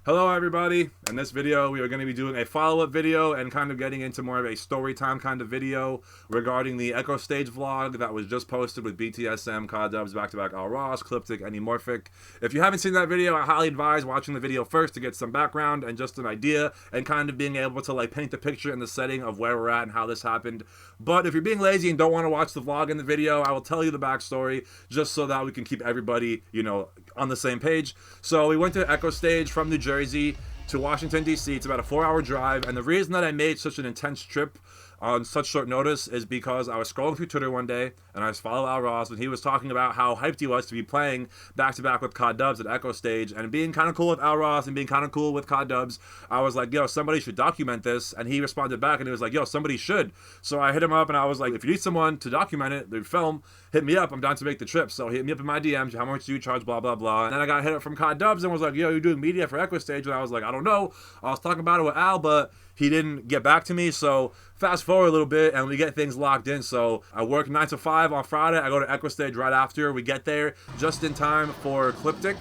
Hello everybody. In this video we are going to be doing a follow-up video and kind of getting into more of a story time kind of video regarding the Echostage vlog that was just posted with BTSM, Codd Dubz, back-to-back Al Ross, Cliptic, Anymorphic. If you haven't seen that video, I highly advise watching the video first to get some background and just an idea and kind of being able to like paint the picture in the setting of where we're at and how this happened. But if you're being lazy and don't want to watch the vlog in the video, I will tell you the backstory just so that we can keep everybody, on the same page. So we went to Echostage from New Jersey to Washington, D.C. It's about a 4-hour drive, and the reason that I made such an intense trip on such short notice is because I was scrolling through Twitter one day, and I was following Al Ross, and he was talking about how hyped he was to be playing back-to-back with Codd Dubz at Echostage, and being kind of cool with Al Ross and being kind of cool with Codd Dubz. I was like, yo, somebody should document this, and he responded back, and he was like, yo, somebody should. So I hit him up, and I was like, if you need someone to document it, the film, hit me up, I'm down to make the trip. So he hit me up in my DMs, how much do you charge, blah, blah, blah. And then I got hit up from Codd Dubz and was like, yo, you're doing media for Echostage? And I was like, I don't know. I was talking about it with Al, but he didn't get back to me. So fast forward a little bit and we get things locked in. So I work 9 to 5 on Friday. I go to Echostage right after. We get there just in time for Cliptic.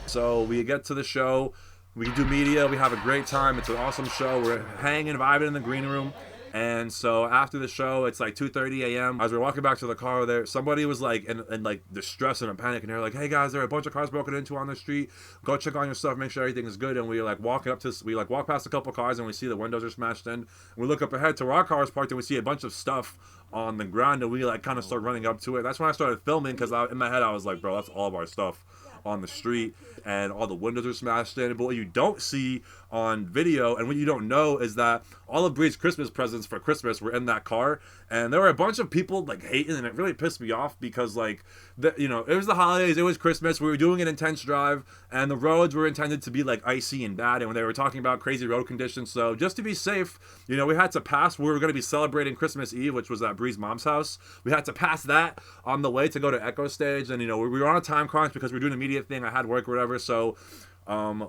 So we get to the show. We do media. We have a great time. It's an awesome show. We're hanging, vibing in the green room. And so after the show, it's like 2:30 a.m. As we're walking back to the car there, somebody was like in like distress and a panic, and they're like, hey guys, there are a bunch of cars broken into on the street. Go check on your stuff, make sure everything is good. And we like walking up to, we like walk past a couple cars and we see the windows are smashed in. And we look up ahead to where our car is parked and we see a bunch of stuff on the ground, and we like kind of start running up to it. That's when I started filming, because in my head I was like, bro, that's all of our stuff on the street, and all the windows are smashed in. But what you don't see on video and what you don't know is that all of Bree's Christmas presents for Christmas were in that car, and there were a bunch of people like hating, and it really pissed me off because like it was the holidays, it was Christmas, we were doing an intense drive, and the roads were intended to be like icy and bad, and when they were talking about crazy road conditions, so just to be safe, we had to pass, we were going to be celebrating Christmas Eve, which was at Bree's mom's house. We had to pass that on the way to go to Echostage, and we were on a time crunch because we were doing an immediate thing, I had work or whatever, so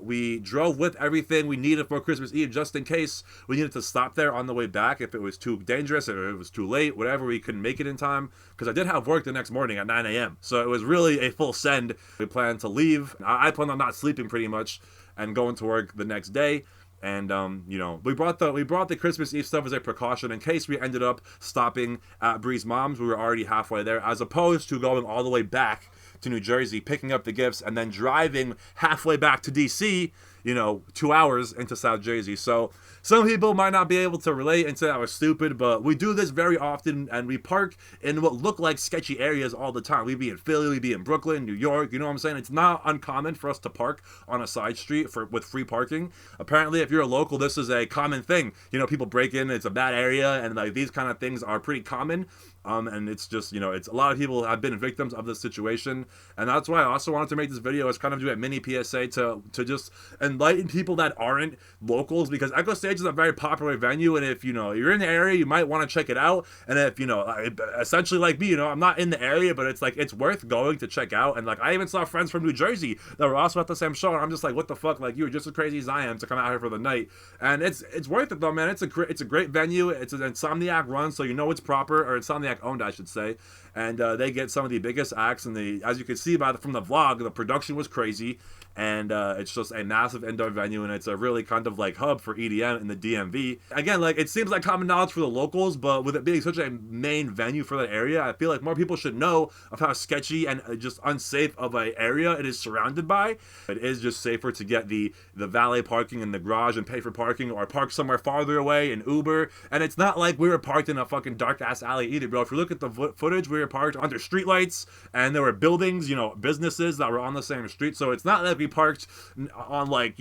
we drove with everything we needed for Christmas Eve just in case we needed to stop there on the way back if it was too dangerous or it was too late, whatever, we couldn't make it in time, because I did have work the next morning at 9 a.m. So it was really a full send. We planned to leave. I planned on not sleeping pretty much and going to work the next day. And we brought the Christmas Eve stuff as a precaution in case we ended up stopping at Bree's mom's. We were already halfway there, as opposed to going all the way back to New Jersey, picking up the gifts, and then driving halfway back to DC, 2 hours into South Jersey. So some people might not be able to relate and say I was stupid, but we do this very often, and we park in what look like sketchy areas all the time. We'd be in Philly, we'd be in Brooklyn, New York, you know what I'm saying? It's not uncommon for us to park on a side street with free parking. Apparently, if you're a local, this is a common thing. People break in, it's a bad area, and like these kind of things are pretty common. And it's just, it's a lot of people have been victims of this situation, and that's why I also wanted to make this video as kind of do a mini PSA to just enlighten people that aren't locals, because Echostage is a very popular venue, and if you're in the area, you might want to check it out. And if essentially like me, I'm not in the area, but it's like it's worth going to check out. And like I even saw friends from New Jersey that were also at the same show, and I'm just like, what the fuck, like you're just as crazy as I am to come out here for the night. And it's worth it though, man. It's a great venue. It's an Insomniac run, so it's proper, or Insomniac owned, I should say, and they get some of the biggest acts, and as you can see from the vlog, the production was crazy, and it's just a massive indoor venue, and it's a really kind of like hub for EDM in the DMV. Again, like it seems like common knowledge for the locals, but with it being such a main venue for that area, I feel like more people should know of how sketchy and just unsafe of an area it is surrounded by. It is just safer to get the valet parking in the garage and pay for parking, or park somewhere farther away in Uber. And it's not like we were parked in a fucking dark ass alley either, bro. If you look at the footage, we were parked under streetlights, and there were buildings, businesses that were on the same street. So it's not like we parked on like,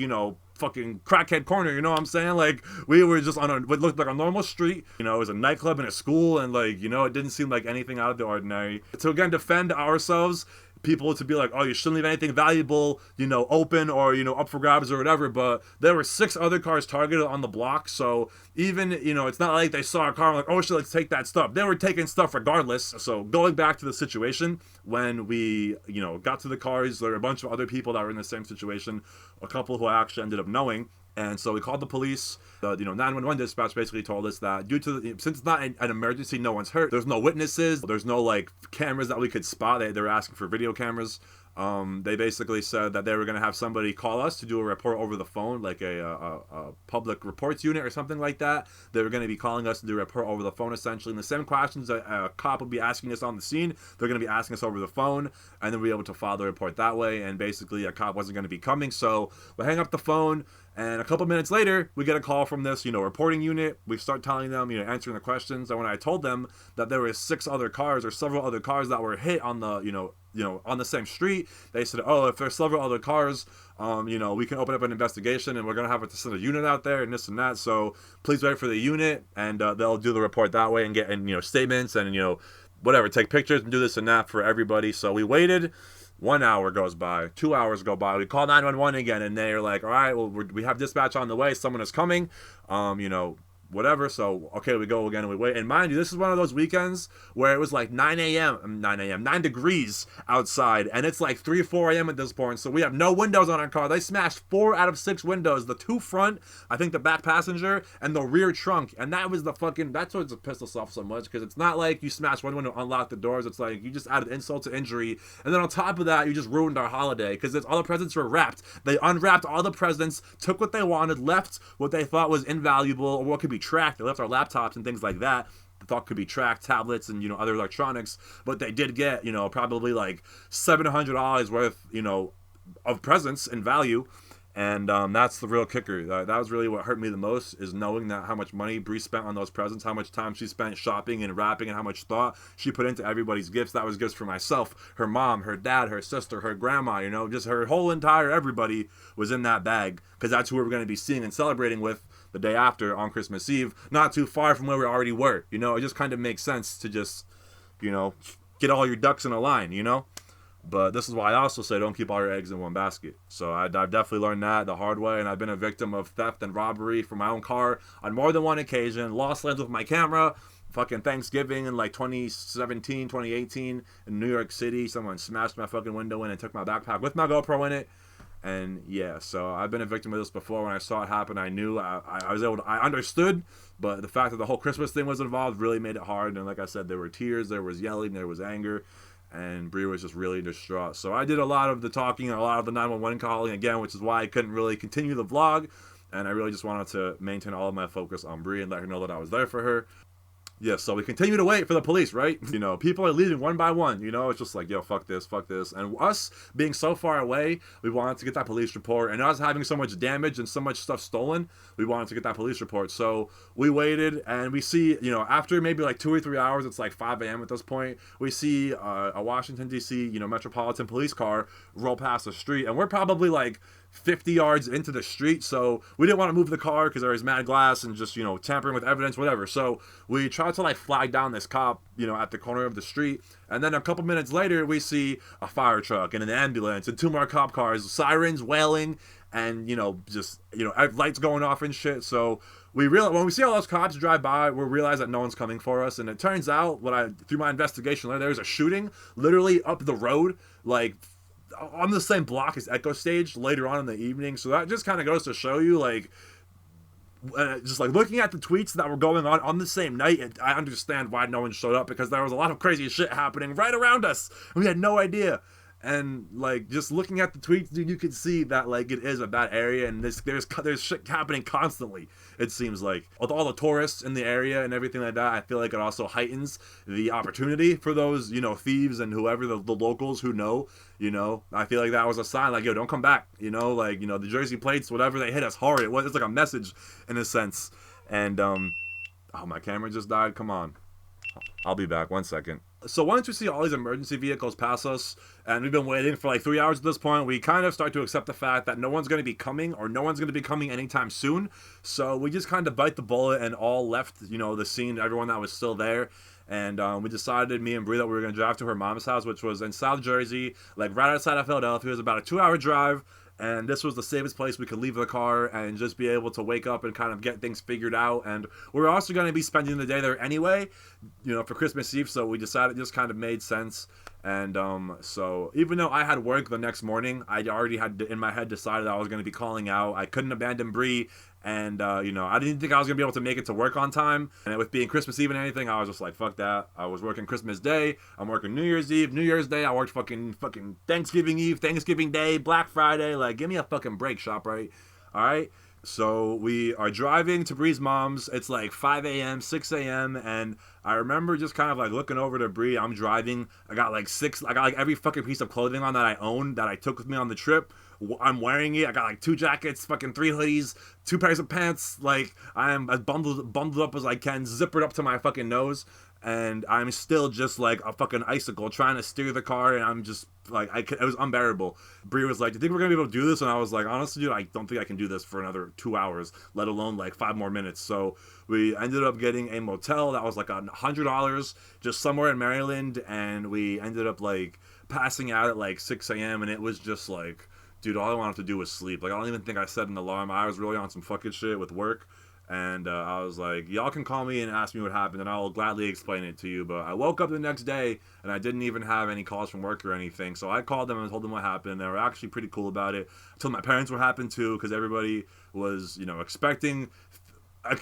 fucking crackhead corner, you know what I'm saying? Like we were just on what looked like a normal street. It was a nightclub and a school, and like, it didn't seem like anything out of the ordinary. To again defend ourselves, people to be like, oh, you shouldn't leave anything valuable, open or, up for grabs or whatever. But there were 6 other cars targeted on the block. So even, it's not like they saw a car and like, oh shit, let's take that stuff. They were taking stuff regardless. So going back to the situation, when we, got to the cars, there were a bunch of other people that were in the same situation, a couple who I actually ended up knowing. And so we called the police. The 911 dispatch basically told us that since it's not an emergency, no one's hurt. There's no witnesses. There's no like cameras that we could spot. They were asking for video cameras. They basically said that they were going to have somebody call us to do a report over the phone, like a public reports unit or something like that. They were going to be calling us to do a report over the phone, essentially. And the same questions that a cop would be asking us on the scene, they're going to be asking us over the phone, and then we'll be able to file the report that way. And basically, a cop wasn't going to be coming, so we hang up the phone. And a couple minutes later, we get a call from this, reporting unit. We start telling them, answering the questions. And when I told them that there were 6 other cars or several other cars that were hit on the, on the same street, they said, oh, if there's several other cars, we can open up an investigation, and we're going to have to send a unit out there and this and that. So please wait for the unit, and they'll do the report that way and get, statements and, whatever, take pictures and do this and that for everybody. So we waited. 1 hour goes by, 2 hours go by. We call 911 again, and they're like, all right, well, we have dispatch on the way. Someone is coming, whatever. So, okay, we go again and we wait. And mind you, this is one of those weekends where it was like 9 degrees outside, and it's like 3 or 4 a.m. at this point. So we have no windows on our car. They smashed 4 out of 6 windows, the 2 front, I think the back passenger, and the rear trunk. And that was that's what pissed us off so much, because it's not like you smashed one window, unlocked the doors. It's like you just added insult to injury. And then on top of that, you just ruined our holiday, because all the presents were wrapped. They unwrapped all the presents, took what they wanted, left what they thought was invaluable or what could be tracked. They left our laptops and things like that. They thought could be tracked, tablets and other electronics, but they did get probably like $700 worth of presents and value. And that's the real kicker. That was really what hurt me the most, is knowing that how much money Bree spent on those presents, how much time she spent shopping and wrapping, and how much thought she put into everybody's gifts. That was gifts for myself, her mom, her dad, her sister, her grandma, just her whole entire everybody was in that bag, because that's who we were going to be seeing and celebrating with the day after on Christmas Eve, not too far from where we already were. It just kind of makes sense to just, get all your ducks in a line, But this is why I also say don't keep all your eggs in one basket. So I've definitely learned that the hard way, and I've been a victim of theft and robbery from my own car on more than one occasion. Lost lens with my camera. Fucking Thanksgiving in like 2017, 2018 in New York City. Someone smashed my fucking window in and took my backpack with my GoPro in it. And yeah, so I've been a victim of this before. When I saw it happen, I knew I understood, but the fact that the whole Christmas thing was involved really made it hard. And like I said, there were tears, there was yelling, there was anger, and Bree was just really distraught. So I did a lot of the talking and a lot of the 911 calling again, which is why I couldn't really continue the vlog. And I really just wanted to maintain all of my focus on Bree and let her know that I was there for her. Yeah, so we continue to wait for the police, right? People are leaving one by one, it's just like, yo, fuck this. And us being so far away, we wanted to get that police report. And us having so much damage and so much stuff stolen, we wanted to get that police report. So we waited, and we see, after maybe like 2 or 3 hours, it's like 5 a.m. at this point, we see a Washington, D.C., Metropolitan Police car roll past the street. And we're probably like 50 yards into the street, so we didn't want to move the car because there was mad glass and just tampering with evidence, whatever. So we tried to like flag down this cop at the corner of the street, and then a couple minutes later we see a fire truck and an ambulance and 2 more cop cars, sirens wailing, and just lights going off and shit. So we realize when we see all those cops drive by, we realize that no one's coming for us. And it turns out, through my investigation later, there's a shooting literally up the road, like on the same block as Echostage later on in the evening. So that just kind of goes to show you, just like looking at the tweets that were going on the same night, I understand why no one showed up, because there was a lot of crazy shit happening right around us. We had no idea. And like just looking at the tweets, dude, you can see that like it is a bad area, and there's shit happening constantly. It seems like with all the tourists in the area and everything like that, I feel like it also heightens the opportunity for those thieves and whoever the locals who know. I feel like that was a sign, like, yo, don't come back. The Jersey plates, whatever, they hit us hard. It's like a message in a sense. And oh, my camera just died. Come on. I'll be back. 1 second. So once we see all these emergency vehicles pass us, and we've been waiting for like 3 hours at this point, we kind of start to accept the fact that no one's going to be coming, or no one's going to be coming anytime soon. So we just kind of bite the bullet and all left, the scene, everyone that was still there. And we decided, me and Bree, that we were going to drive to her mom's house, which was in South Jersey, like right outside of Philadelphia. It was about a 2-hour drive. And this was the safest place we could leave the car and just be able to wake up and kind of get things figured out. And we're also going to be spending the day there anyway, for Christmas Eve. So we decided it just kind of made sense. And so even though I had work the next morning, I already had in my head decided I was going to be calling out. I couldn't abandon Bree, and you know, I didn't think I was going to be able to make it to work on time. And with being Christmas Eve and anything, I was just like, fuck that. I was working Christmas Day, I'm working New Year's Eve, New Year's Day, I worked fucking Thanksgiving Eve, Thanksgiving Day, Black Friday. Like, give me a fucking break, ShopRite. All right. So we are driving to Bree's mom's. It's like 5 a.m., 6 a.m. And I remember just kind of like looking over to Bree. I'm driving. I got like every fucking piece of clothing on that I own that I took with me on the trip. I'm wearing it. I got like 2 jackets, fucking 3 hoodies, 2 pairs of pants. Like, I am as bundled up as I can, zippered up to my fucking nose. And I'm still just like a fucking icicle trying to steer the car, and I'm just like, it was unbearable. Bree was like, do you think we're gonna be able to do this? And I was like, honestly, dude, I don't think I can do this for another 2 hours, let alone like 5 more minutes. So we ended up getting a motel that was like $100 just somewhere in Maryland, and we ended up like passing out at like 6 a.m. and it was just like, dude, all I wanted to do was sleep. Like, I don't even think I set an alarm. I was really on some fucking shit with work. And I was like, y'all can call me and ask me what happened, and I will gladly explain it to you. But I woke up the next day, and I didn't even have any calls from work or anything. So I called them and told them what happened. They were actually pretty cool about it. I told my parents what happened, too, because everybody was, you know, expecting...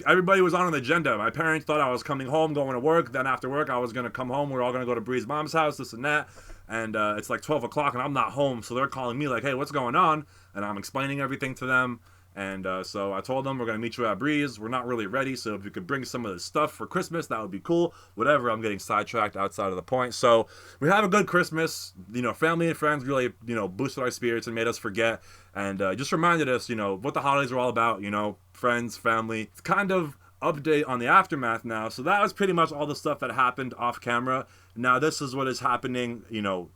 Everybody was on an agenda. My parents thought I was coming home, going to work. Then after work, I was going to come home. We were all going to go to Bree's mom's house, this and that. And it's like 12 o'clock, and I'm not home. So they're calling me like, hey, what's going on? And I'm explaining everything to them. And so I told them we're going to meet you at Bree's. We're not really ready, so if you could bring some of the stuff for Christmas, that would be cool. Whatever, I'm getting sidetracked outside of the point. So we have a good Christmas. You know, family and friends really, you know, boosted our spirits and made us forget. And just reminded us, you know, what the holidays are all about, you know, friends, family. It's kind of update on the aftermath now. So that was pretty much all the stuff that happened off camera. Now this is what is happening, you know,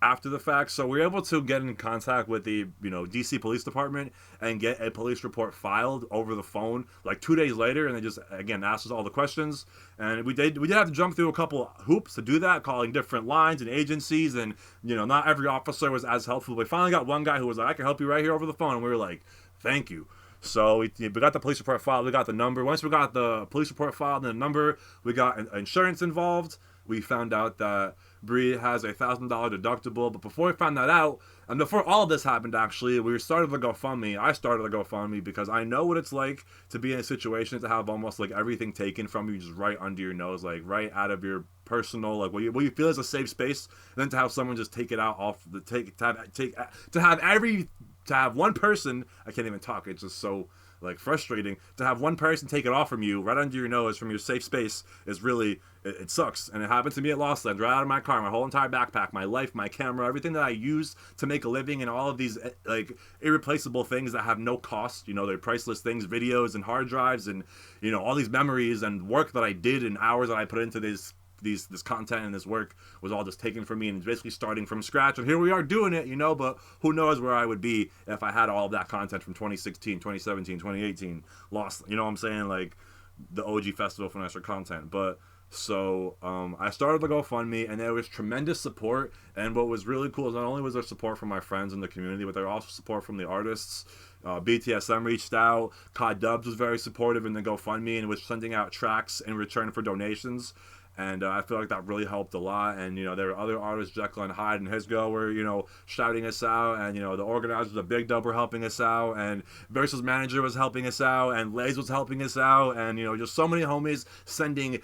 after the fact. So we were able to get in contact with the, you know, DC Police Department and get a police report filed over the phone like 2 days later, and they just again asked us all the questions, and we did have to jump through a couple hoops to do that, calling different lines and agencies, and you know, not every officer was as helpful. We finally got one guy who was like, I can help you right here over the phone, and we were like, thank you. So we got the police report filed, we got the number. Once we got the police report filed and the number, we got insurance involved. We found out that Bree has a $1,000 deductible, but before we found that out, and before all of this happened, actually, we started the GoFundMe. I started the GoFundMe because I know what it's like to be in a situation to have almost like everything taken from you just right under your nose, like right out of your personal, like what you feel is a safe space, and then to have someone just take it out off the to have one person, I can't even talk, it's just so like frustrating to have one person take it off from you right under your nose from your safe space is really, it sucks. And it happened to me at Lost Land, right out of my car, my whole entire backpack, my life, my camera, everything that I use to make a living, and all of these like irreplaceable things that have no cost, you know, they're priceless things, videos and hard drives and, you know, all these memories and work that I did and hours that I put into this content and this work was all just taken from me, and basically starting from scratch. And here we are doing it, you know, but who knows where I would be if I had all of that content from 2016, 2017, 2018 lost, you know what I'm saying, like the OG Festival Finesser content. But so I started the GoFundMe, and there was tremendous support. And what was really cool is not only was there support from my friends in the community, but there was also support from the artists. BTSM reached out. Codd Dubz was very supportive in the GoFundMe and was sending out tracks in return for donations. And I feel like that really helped a lot. And, you know, there were other artists, Jekyll and Hyde and His Go, were, you know, shouting us out. And, you know, the organizers of Big Dub were helping us out. And Versus Manager was helping us out. And Lays was helping us out. And, you know, just so many homies sending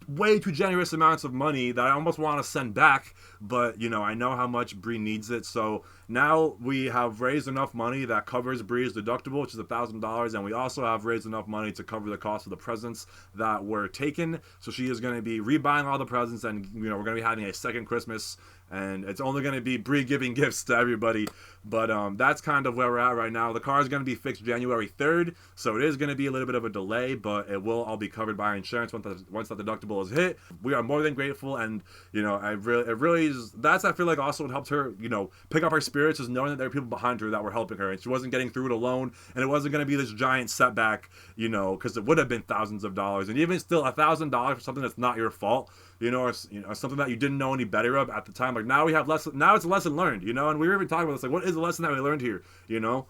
way too generous amounts of money that I almost want to send back, but you know, I know how much Bree needs it. So now we have raised enough money that covers Bree's deductible, which is $1,000, and we also have raised enough money to cover the cost of the presents that were taken. So she is going to be rebuying all the presents, and you know, we're going to be having a second Christmas, and it's only going to be Bree giving gifts to everybody. But that's kind of where we're at right now. The car is going to be fixed January 3rd, so it is going to be a little bit of a delay, but it will all be covered by our insurance once that deductible is hit. We are more than grateful, and you know, it really is. That's, I feel like, also what helped her, you know, pick up her spirits, is knowing that there were people behind her that were helping her, and she wasn't getting through it alone, and it wasn't going to be this giant setback, you know, because it would have been thousands of dollars, and even still, $1,000 for something that's not your fault, you know, or something that you didn't know any better of at the time. Like, now we have lesson. Now it's a lesson learned, you know. And we were even talking about this, like, what is the lesson that we learned here, you know?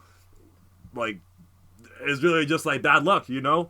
Like, it's really just like bad luck, you know.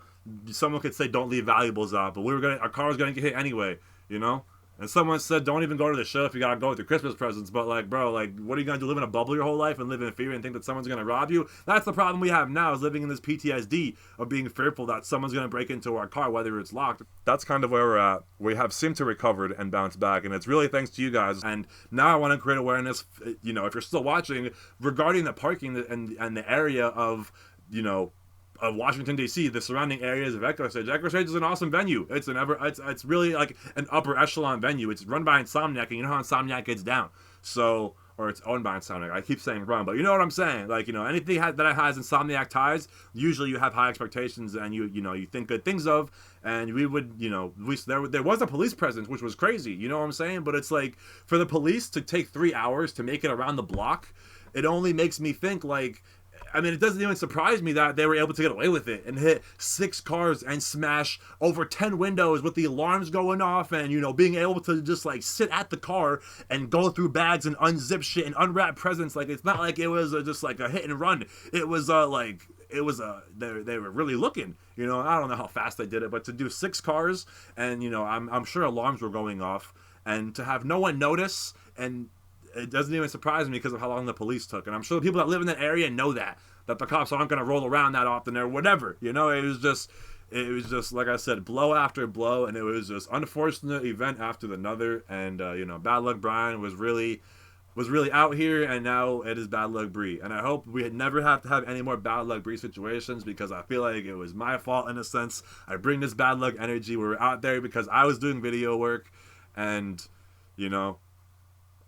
Someone could say don't leave valuables out, but our car was gonna get hit anyway, you know. And someone said, don't even go to the show if you gotta go with your Christmas presents. But like, bro, like, what are you gonna do? Live in a bubble your whole life and live in fear and think that someone's gonna rob you? That's the problem we have now, is living in this PTSD of being fearful that someone's gonna break into our car, whether it's locked. That's kind of where we're at. We have seemed to recovered and bounced back, and it's really thanks to you guys. And now I want to create awareness, you know, if you're still watching, regarding the parking and the area of, you know, of Washington D.C., the surrounding areas of Echostage. Echostage is an awesome venue. It's really like an upper echelon venue. It's run by Insomniac, and you know how Insomniac gets down. So, or it's owned by Insomniac. I keep saying wrong, but you know what I'm saying. Like, you know, anything that has Insomniac ties, usually you have high expectations and you think good things of. And we would, you know, there was a police presence, which was crazy. You know what I'm saying? But it's like, for the police to take 3 hours to make it around the block, it only makes me think like, I mean, it doesn't even surprise me that they were able to get away with it and hit 6 cars and smash over 10 windows with the alarms going off, and, you know, being able to just like sit at the car and go through bags and unzip shit and unwrap presents. Like, it's not like it was just like a hit and run. It was they were really looking, you know. I don't know how fast they did it, but to do 6 cars and, you know, I'm sure alarms were going off, and to have no one notice, and it doesn't even surprise me because of how long the police took. And I'm sure the people that live in that area know that the cops aren't going to roll around that often or whatever. You know, it was just, like I said, blow after blow. And it was just unfortunate event after another. And, you know, Bad Luck Brian was really out here, and now it is Bad Luck Bree. And I hope we never have to have any more Bad Luck Bree situations, because I feel like it was my fault in a sense. I bring this bad luck energy. We were out there because I was doing video work, and, you know,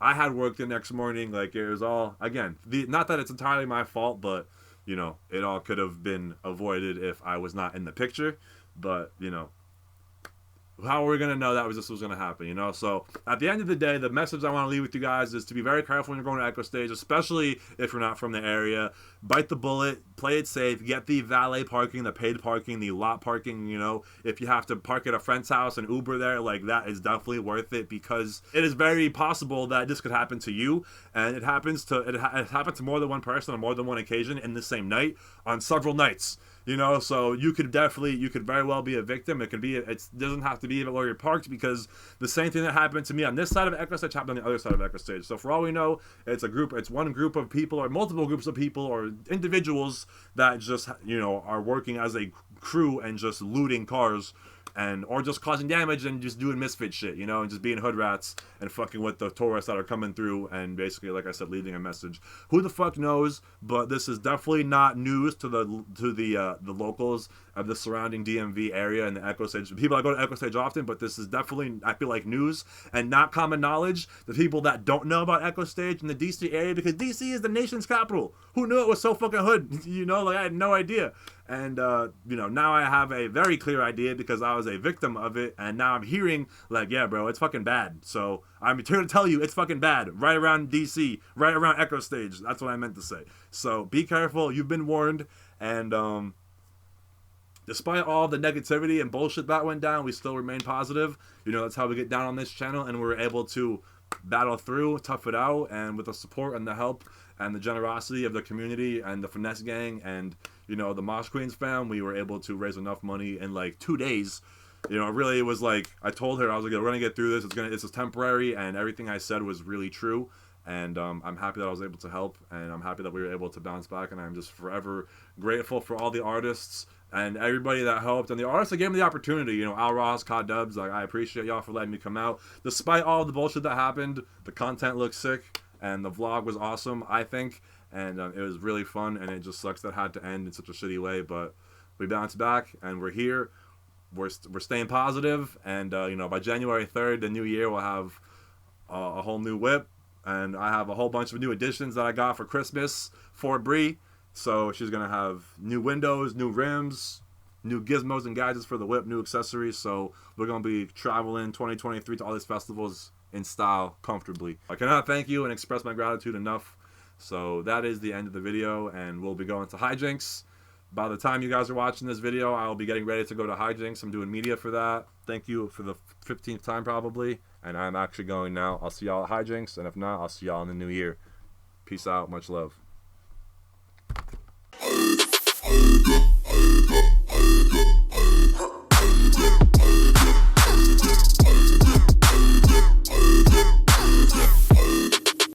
I had work the next morning. Like, it was all, again, not that it's entirely my fault, but, you know, it all could have been avoided if I was not in the picture. But, you know, how are we going to know that this was going to happen, you know? So, at the end of the day, the message I want to leave with you guys is to be very careful when you're going to Echostage, especially if you're not from the area. Bite the bullet, play it safe, get the valet parking, the paid parking, the lot parking, you know. If you have to park at a friend's house and Uber there, like, that is definitely worth it, because it is very possible that this could happen to you, and it happened to more than one person on more than one occasion in the same night, on several nights. You know, so you could very well be a victim. It doesn't have to be even where you're parked, because the same thing that happened to me on this side of Echostage happened on the other side of Echostage. So for all we know, it's one group of people or multiple groups of people or individuals that just, you know, are working as a crew and just looting cars, or just causing damage and just doing misfit shit, you know, and just being hood rats and fucking with the tourists that are coming through, and basically, like I said, leaving a message. Who the fuck knows? But this is definitely not news to the locals of the surrounding DMV area and the Echostage. People that go to Echostage often, but this is definitely, I feel like, news and not common knowledge. The people that don't know about Echostage in the DC area, because DC is the nation's capital. Who knew it was so fucking hood? You know, like, I had no idea. And, you know, now I have a very clear idea because I was a victim of it. And now I'm hearing, like, yeah, bro, it's fucking bad. So I'm here to tell you it's fucking bad. Right around DC, right around Echostage. That's what I meant to say. So be careful. You've been warned. And despite all the negativity and bullshit that went down, we still remain positive. You know, that's how we get down on this channel. And we're able to battle through, tough it out. And with the support and the help and the generosity of the community and the Finesse gang and, you know, the Mosh Queens fam, we were able to raise enough money in like 2 days. You know, really, it was like, I told her, I was like, we're gonna get through this. It's temporary, and everything I said was really true. And I'm happy that I was able to help, and I'm happy that we were able to bounce back. And I'm just forever grateful for all the artists and everybody that helped, and the artists that gave me the opportunity. You know, Ross Codd Dubz, like, I appreciate y'all for letting me come out. Despite all the bullshit that happened, the content looked sick, and the vlog was awesome, I think. And it was really fun, and it just sucks that it had to end in such a shitty way. But we bounced back, and we're here. We're staying positive, and you know, by January 3rd, the new year, we'll have a whole new whip, and I have a whole bunch of new additions that I got for Christmas for Bree. So she's gonna have new windows, new rims, new gizmos and gadgets for the whip, new accessories. So we're gonna be traveling 2023 to all these festivals in style, comfortably. I cannot thank you and express my gratitude enough. So that is the end of the video, and we'll be going to hijinks. By the time you guys are watching this video, I'll be getting ready to go to hijinks. I'm doing media for that. Thank you for the 15th time probably, and I'm actually going now. I'll see y'all at hijinks, and if not, I'll see y'all in the new year. Peace out. Much love.